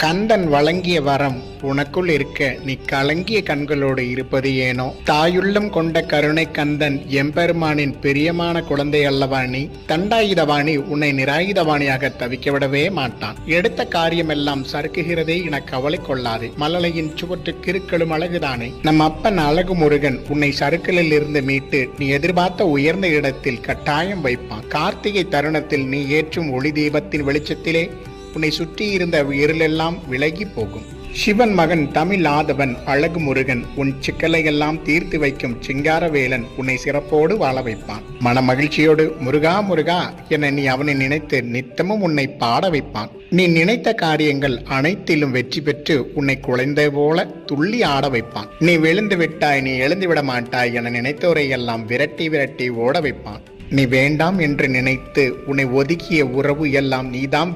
கந்தன் வழங்கிய வரம் உனக்குள் இருக்க நீ கலங்கிய கண்களோடு இருப்பது ஏனோ? தாயுள்ளம் கொண்ட கருணை கந்தன் எம்பெருமானின் பிரியமான குழந்தை அல்லவா நீ? தண்டாயுதவாணி உன்னை நிராயுதவாணியாக தவிக்க விடவே மாட்டான். எடுத்த காரியமெல்லாம் சறுக்குகிறதே என கவலை கொள்ளாதே. மலலையின் சுவற்று கிருக்களும் அழகுதானே. நம் அப்பன் அழகு முருகன் உன்னை சறுக்கலில் இருந்து மீட்டு நீ எதிர்பார்த்த உயர்ந்த இடத்தில் கட்டாயம் வைப்பான். கார்த்திகை தருணத்தில் நீ ஏற்றும் ஒளி தீபத்தின் வெளிச்சத்திலே உன்னை சுற்றி இருந்த இருளெல்லாம் விலகி போகும். சிவன் மகன் தமிழ் ஆதவன் அழகு முருகன் உன் சிக்கலையெல்லாம் தீர்த்து வைக்கும் சிங்காரவேலன் உன்னை சிறப்போடு வாழ வைப்பான். மன மகிழ்ச்சியோடு முருகா முருகா என நீ அவனை நினைத்து நித்தமும் உன்னை பாட வைப்பான். நீ நினைத்த காரியங்கள் அனைத்திலும் வெற்றி பெற்று உன்னை குழந்தை போல துள்ளி ஆட வைப்பான். நீ விழுந்து விட்டாய், நீ எழுந்து விட மாட்டாய் என நினைத்தோரை எல்லாம் விரட்டி விரட்டி ஓட வைப்பான். நீ வேண்டாம் என்று நினைத்து உன்னை ஒதுக்கிய உறவு எல்லாம் நீதான்